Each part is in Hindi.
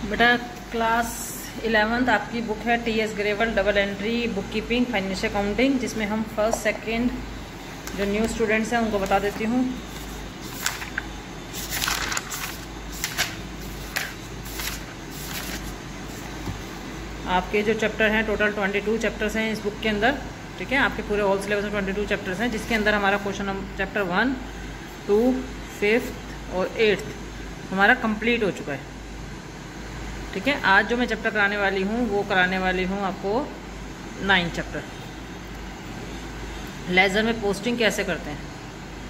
बेटा क्लास 11th आपकी बुक है TS Grewal double entry book keeping financial accounting, जिसमें हम फर्स्ट सेकंड जो न्यू स्टूडेंट्स हैं उनको बता देती हूँ। आपके जो चैप्टर हैं टोटल 22 चैप्टर्स हैं इस बुक के अंदर, ठीक है। आपके पूरे ऑल सिलेबस में 22 चैप्टर्स हैं, जिसके अंदर हमारा क्वेश्चन चैप्टर 1, 2, 5th और 8th हमारा कंप्लीट हो चुका है, ठीक है। आज जो मैं चैप्टर कराने वाली हूँ वो कराने वाली हूँ आपको 9 चैप्टर, लेजर में पोस्टिंग कैसे करते हैं,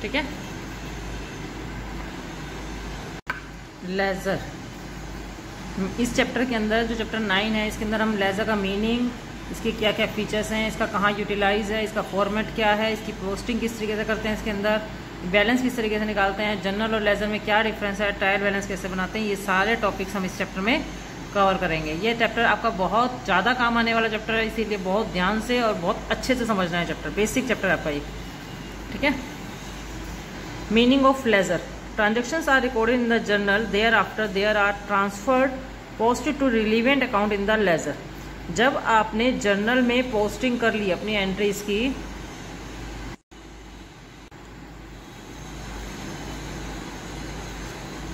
ठीक है। लेजर इस चैप्टर के अंदर जो चैप्टर 9 है, इसके अंदर हम लेजर का मीनिंग, इसके क्या क्या फीचर्स हैं, इसका कहाँ यूटिलाइज है, इसका फॉर्मेट क्या है, इसकी पोस्टिंग किस तरीके से करते हैं, इसके अंदर बैलेंस किस तरीके से निकालते हैं, जनरल और लेजर में क्या डिफरेंस है, ट्रायल बैलेंस कैसे बनाते हैं, ये सारे टॉपिक्स हम इस चैप्टर में कवर करेंगे। ये चैप्टर आपका बहुत ज़्यादा काम आने वाला चैप्टर है, इसीलिए बहुत ध्यान से और बहुत अच्छे से समझना है चैप्टर, बेसिक चैप्टर आपका ये, ठीक है। Meaning of ledger, transactions are recorded in the journal, thereafter there are transferred posted to relevant account in the ledger. जब आपने जर्नल में पोस्टिंग कर ली अपनी एंट्रीज की,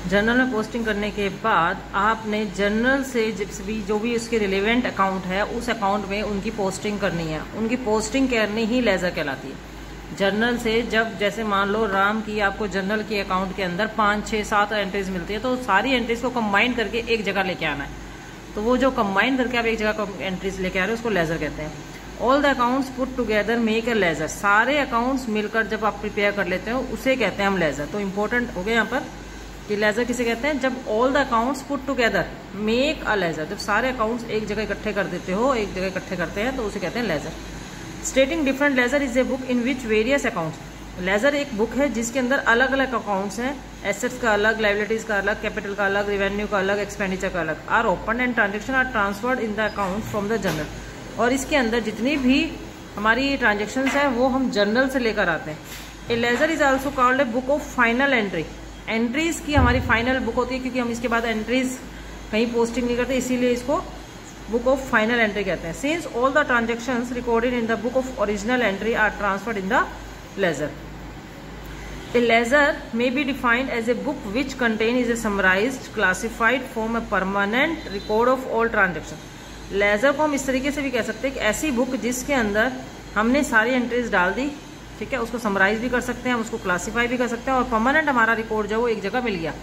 जर्नल में पोस्टिंग करने के बाद आपने जर्नल से जो भी उसके रिलेवेंट अकाउंट है उस अकाउंट में उनकी पोस्टिंग करनी है। उनकी पोस्टिंग करनी ही लेजर कहलाती है। जर्नल से जब जैसे मान लो राम की आपको जर्नल के अकाउंट के अंदर 5, 6, 7 एंट्रीज मिलती है, तो सारी एंट्रीज को कंबाइन करके एक जगह लेके आना है। तो वो जो कंबाइन करके आप एक जगह एंट्रीज लेके आ रहे हो उसको लेजर कहते हैं। All the accounts put together make a ledger, सारे अकाउंट्स मिलकर जब आप प्रिपेयर कर लेते हो उसे कहते हैं हम लेजर। तो इंपॉर्टेंट हो गया यहाँ पर कि लेजर किसे कहते हैं, जब all the accounts put together make a ledger, जब सारे अकाउंट्स एक जगह इकट्ठे कर देते हो, एक जगह इकट्ठे करते हैं तो उसे कहते हैं ledger. Stating different, ledger is a book in which various accounts. Ledger एक बुक है जिसके अंदर अलग अलग अकाउंट्स हैं, एसेट्स का अलग, लाइबिलिटीज का अलग, कैपिटल का अलग, रेवेन्यू का अलग, एक्सपेंडिचर का अलग, are open and transaction are transferred in the account from the journal. और इसके अंदर जितनी भी हमारी ट्रांजेक्शन्स हैं वो हम जर्नल से लेकर आते हैं। A ledger is also called a book of final entry, entries की हमारी फाइनल बुक होती है, क्योंकि हम इसके बाद एंट्रीज कहीं पोस्टिंग नहीं करते, इसीलिए इसको बुक ऑफ फाइनल एंट्री कहते हैं। Since all the transactions recorded in the book of original entry are transferred in the ledger. A ledger may be defined as a book which contain is a summarized classified form a permanent record of all transactions। Ledger को हम इस तरीके से भी कह सकते हैं कि ऐसी बुक जिसके अंदर हमने सारी एंट्रीज डाल दी, ठीक है, उसको समराइज भी कर सकते हैं, हम उसको क्लासीफाई भी कर सकते हैं और परमानेंट हमारा रिकॉर्ड जो वो एक जगह मिल गया,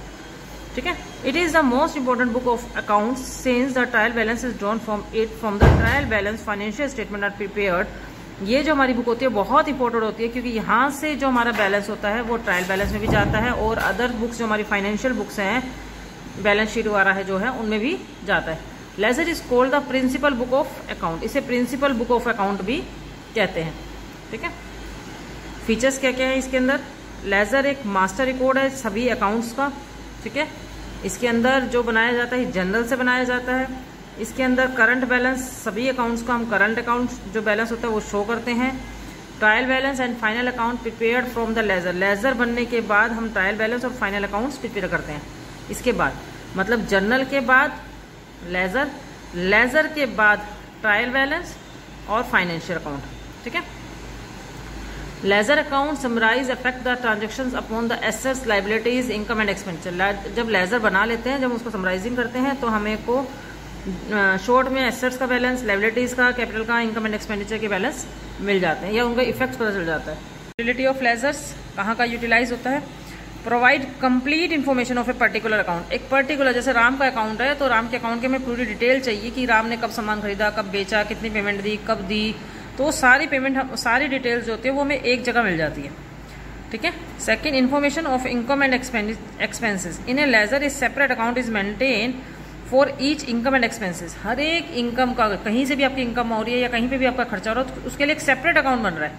ठीक है। It is the most important book of accounts since the trial balance is drawn from the trial balance financial statement are prepared. ये जो हमारी बुक होती है बहुत इंपॉर्टेंट होती है, क्योंकि यहाँ से जो हमारा बैलेंस होता है वो ट्रायल बैलेंस में भी जाता है और अदर बुक्स जो हमारी फाइनेंशियल बुक्स हैं, बैलेंस शीट वगैरह है जो है उनमें भी जाता है। Ledger is called the principal book of account, इसे प्रिंसिपल बुक ऑफ अकाउंट भी कहते हैं, ठीक है। फीचर्स क्या क्या है इसके अंदर, लेजर एक मास्टर रिकॉर्ड है सभी अकाउंट्स का, ठीक है। इसके अंदर जो बनाया जाता है जनरल से बनाया जाता है। इसके अंदर करंट बैलेंस, सभी अकाउंट्स का हम करंट अकाउंट जो बैलेंस होता है वो शो करते हैं। Trial balance and final account prepared from the ledger, ledger बनने के बाद हम ट्रायल बैलेंस और फाइनल अकाउंट्स प्रिपेयर करते हैं। इसके बाद मतलब जर्नल के बाद लेजर, लेजर के बाद ट्रायल बैलेंस और फाइनेंशियल अकाउंट, ठीक है। Ledger account summarise affect the transactions upon the assets, liabilities, income and expenditure. जब लेजर बना लेते हैं, जब उसको समराइजिंग करते हैं तो हमें को शॉर्ट में एसेट्स का बैलेंस, लाइबिलिटीज का, कैपिटल का, इनकम एंड एक्सपेंडिचर के बैलेंस मिल जाते हैं या उनका इफेक्ट पता चल जाता है। यूटिलिटी ऑफ लेजर्स कहाँ का यूटिलाइज होता है, provide complete information of a particular account. एक पर्टिकुलर जैसे राम का अकाउंट है तो राम के अकाउंट के हमें पूरी डिटेल चाहिए कि राम ने कब सामान खरीदा, कब बेचा, कितनी पेमेंट दी, कब दी, तो सारी पेमेंट, सारी डिटेल्स जो होती है वो हमें एक जगह मिल जाती है, ठीक है। Second, information of income and expenses in a ledger is separate account is maintain for each income and expenses. हर एक इनकम का, कहीं से भी आपकी इनकम हो रही है या कहीं पे भी आपका खर्चा हो रहा है तो उसके लिए एक सेपरेट अकाउंट बन रहा है,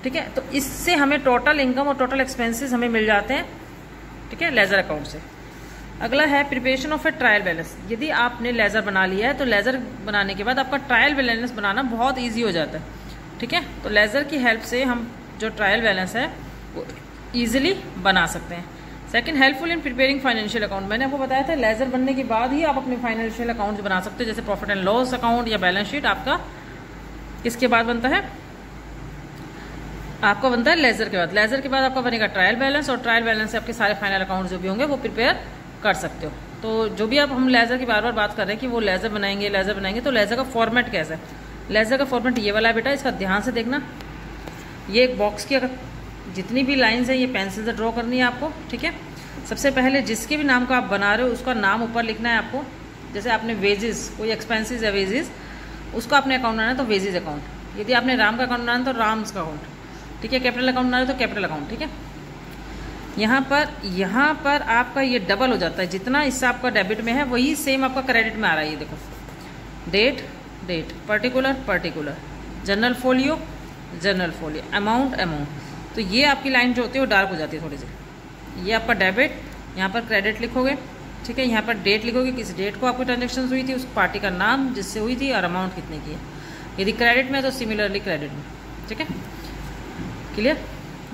ठीक है। तो इससे हमें टोटल इनकम और टोटल एक्सपेंसेस हमें मिल जाते हैं, ठीक है, लेजर अकाउंट से। अगला है preparation of A trial balance. यदि आपने लेजर बना लिया है तो लेजर बनाने के बाद आपका ट्रायल बैलेंस बनाना बहुत ईजी हो जाता है, ठीक है। तो लेजर की हेल्प से हम जो ट्रायल बैलेंस है वो ईजिली बना सकते हैं। Second, helpful in preparing financial account. मैंने आपको बताया था लेजर बनने के बाद ही आप अपने फाइनेंशियल अकाउंट बना सकते हो, जैसे प्रॉफिट एंड लॉस अकाउंट या बैलेंस शीट आपका किसके बाद बनता है, आपका बनता है लेजर के बाद। लेजर के बाद आपका बनेगा ट्रायल बैलेंस, और ट्रायल बैलेंस से आपके सारे फाइनल अकाउंट जो भी होंगे वो प्रिपेयर कर सकते हो। तो जो भी आप हम लेजर की बार बार बात कर रहे हैं कि वो लेजर बनाएंगे, तो लेजर का फॉर्मेट कैसा है। लेजर का फॉर्मेट ये वाला है बेटा, इसका ध्यान से देखना। ये एक बॉक्स की अगर जितनी भी लाइंस है ये पेंसिल से ड्रॉ करनी है आपको, ठीक है। सबसे पहले जिसके भी नाम का आप बना रहे हो उसका नाम ऊपर लिखना है आपको। जैसे आपने वेजेस, कोई एक्सपेंसेस है वेजेस, उसका आपने अकाउंट बनाना है तो वेजेस अकाउंट। यदि आपने राम का अकाउंट बनाना है तो राम्स का अकाउंट, ठीक है। कैपिटल अकाउंट बनाना है तो कैपिटल अकाउंट, ठीक है। यहाँ पर आपका ये डबल हो जाता है, जितना इससे आपका डेबिट में है वही सेम आपका क्रेडिट में आ रहा है। ये देखो, date date, particular, journal folio, amount. तो ये आपकी लाइन जो होती है वो डार्क हो जाती है थोड़ी सी। ये आपका डेबिट, यहाँ पर क्रेडिट लिखोगे, ठीक है। यहाँ पर डेट लिखोगे, किस डेट को आपकी ट्रांजेक्शन हुई थी, उस पार्टी का नाम जिससे हुई थी, और अमाउंट कितने की है। यदि क्रेडिट में है तो सिमिलरली क्रेडिट में, ठीक है। क्लियर।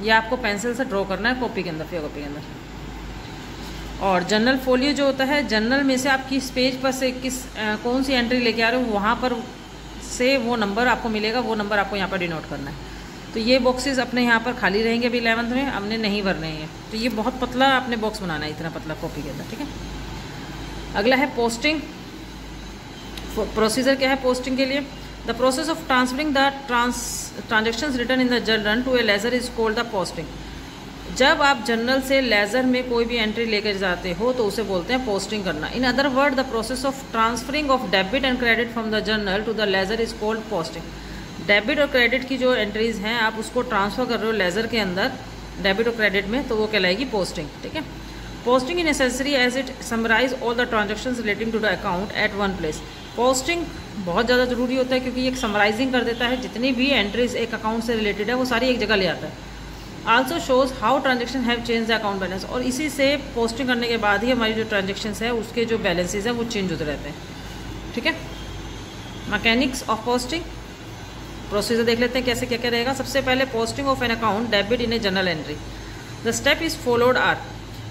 ये आपको पेंसिल से ड्रॉ करना है कॉपी के अंदर, फेयर कॉपी के अंदर। और जनरल फोलियो जो होता है, जनरल में से आप किस पेज पर से कौन सी एंट्री लेके आ रहे हो, वहाँ पर से वो नंबर आपको मिलेगा, वो नंबर आपको यहाँ पर डिनोट करना है। तो ये बॉक्सेस अपने यहाँ पर खाली रहेंगे अभी 11th में, हमने नहीं भरने हैं। तो ये बहुत पतला आपने बॉक्स बनाना है, इतना पतला कॉपी के अंदर, ठीक है। अगला है पोस्टिंग। प्रोसीजर क्या है पोस्टिंग के लिए, the process of transferring the transactions written in the journal to a ledger is called the posting. जब आप जर्नल से लेजर में कोई भी एंट्री लेकर जाते हो तो उसे बोलते हैं पोस्टिंग करना। In other word, the process of transferring of debit and credit from the journal to the ledger is called posting. Debit और क्रेडिट की जो एंट्रीज हैं आप उसको ट्रांसफर कर रहे हो लेजर के अंदर, डेबिट और क्रेडिट में, तो वो कहलाएगी पोस्टिंग, ठीक है। Posting is necessary as it summarise all the transactions relating to the account at one place. Posting बहुत ज़्यादा जरूरी होता है क्योंकि ये एक समराइजिंग कर देता है, जितनी भी एंट्रीज एक अकाउंट से रिलेटेड है वो सारी एक जगह ले आता है। Also shows how transaction have change the account balance. और इसी से पोस्टिंग करने के बाद ही हमारी जो ट्रांजेक्शन है उसके जो बैलेंसेज हैं वो चेंज होते रहते हैं, ठीक है। मैकेनिक्स ऑफ पोस्टिंग, प्रोसीजर देख लेते हैं कैसे क्या क्या रहेगा। सबसे पहले posting of an account debit in a general entry. The step is followed are.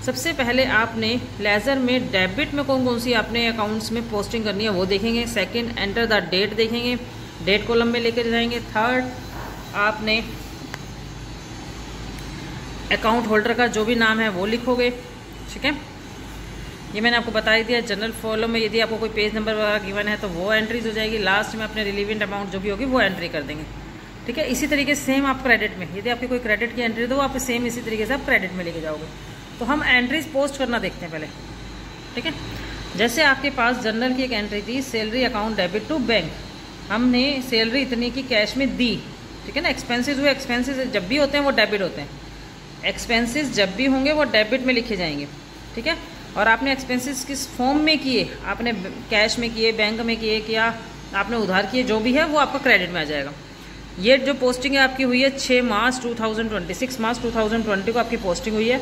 सबसे पहले आपने लेजर में डेबिट में कौन कौन सी आपने अकाउंट्स में पोस्टिंग करनी है वो देखेंगे। सेकंड, एंटर द डेट देखेंगे, डेट कॉलम में लेकर जाएंगे। थर्ड, आपने अकाउंट होल्डर का जो भी नाम है वो लिखोगे, ठीक है। ये मैंने आपको बता ही दिया। जनरल फॉलो में यदि आपको कोई पेज नंबर वगैरह गिवन है तो वो एंट्रीज हो जाएगी। लास्ट में अपने रिलीवेंट अमाउंट जो भी होगी वो एंट्री कर देंगे, ठीक है। इसी तरीके से सेम आप क्रेडिट में, यदि आपकी कोई क्रेडिट की एंट्री तो आप सेम इसी तरीके से आप क्रेडिट में लेके जाओगे। तो हम एंट्रीज पोस्ट करना देखते हैं पहले, ठीक है। जैसे आपके पास जनरल की एक एंट्री थी, salary account debit to bank. हमने सैलरी इतनी की कैश में दी, ठीक है ना। एक्सपेंसेस हुए, एक्सपेंसेस जब भी होते हैं वो डेबिट होते हैं, एक्सपेंसेस जब भी होंगे वो डेबिट में लिखे जाएंगे, ठीक है। और आपने एक्सपेंसेस किस फॉर्म में किए, आपने कैश में किए, बैंक में किए, क्या आपने उधार किए, जो भी है वो आपका क्रेडिट में आ जाएगा। ये जो पोस्टिंग है आपकी हुई है 6 मार्च 2020, 6 मार्च 2020 को आपकी पोस्टिंग हुई है,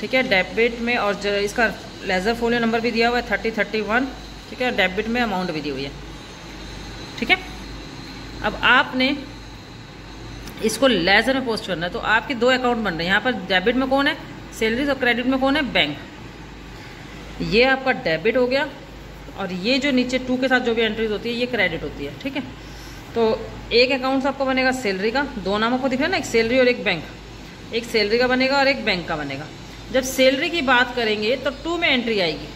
ठीक है, डेबिट में। और इसका लेजर फोलियो नंबर भी दिया हुआ है 3031, ठीक है। डेबिट में अमाउंट भी दी हुई है, ठीक है। अब आपने इसको लेजर में पोस्ट करना है तो आपके दो अकाउंट बन रहे हैं। यहाँ पर डेबिट में कौन है, सैलरीज, और क्रेडिट में कौन है, बैंक। ये आपका डेबिट हो गया, और ये जो नीचे 2 के साथ जो भी एंट्रीज होती है ये क्रेडिट होती है, ठीक है। तो एक अकाउंट आपको बनेगा सैलरी का, दो नाम आपको दिख रहा है ना, एक सैलरी और एक बैंक। एक सैलरी का बनेगा और एक बैंक का बनेगा। जब सैलरी की बात करेंगे तो 2 में एंट्री आएगी,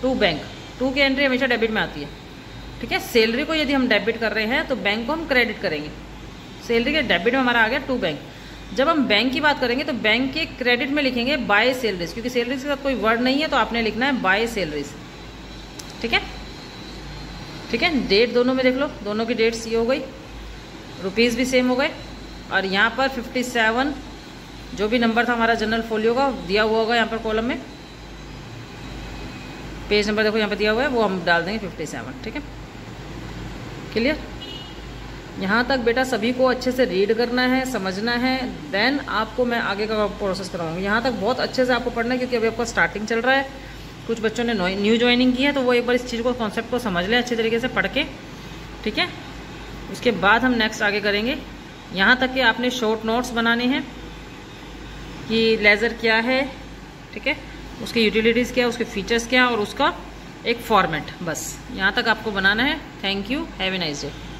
2 बैंक। 2 की एंट्री हमेशा डेबिट में आती है, ठीक है। सैलरी को यदि हम डेबिट कर रहे हैं तो बैंक को हम क्रेडिट करेंगे। सैलरी के डेबिट में हमारा आ गया 2 बैंक। जब हम बैंक की बात करेंगे तो बैंक के क्रेडिट में लिखेंगे बाय सैलरीज, क्योंकि सैलरीज के साथ कोई वर्ड नहीं है तो आपने लिखना है बाय सैलरीज, ठीक है, ठीक है। डेट दोनों में देख लो, दोनों की डेट्स ये हो गई, रुपीज़ भी सेम हो गए। और यहाँ पर 57 जो भी नंबर था हमारा जनरल फोलियो का दिया हुआ होगा यहाँ पर कॉलम में, पेज नंबर देखो यहाँ पर दिया हुआ है, वो हम डाल देंगे 57, ठीक है। क्लियर। यहाँ तक बेटा सभी को अच्छे से रीड करना है, समझना है, देन आपको मैं आगे का प्रोसेस कराऊंगी। यहाँ तक बहुत अच्छे से आपको पढ़ना है क्योंकि अभी आपका स्टार्टिंग चल रहा है। कुछ बच्चों ने न्यू ज्वाइनिंग की है तो वो एक बार इस चीज़ को, कॉन्सेप्ट को समझ लें अच्छे तरीके से पढ़ के, ठीक है। उसके बाद हम नेक्स्ट आगे करेंगे। यहाँ तक कि आपने शॉर्ट नोट्स बनाने हैं कि लेजर क्या है, ठीक है, उसके यूटिलिटीज़ क्या, उसके फीचर्स क्या और उसका एक फॉर्मेट, बस यहाँ तक आपको बनाना है। Thank you, have a nice day.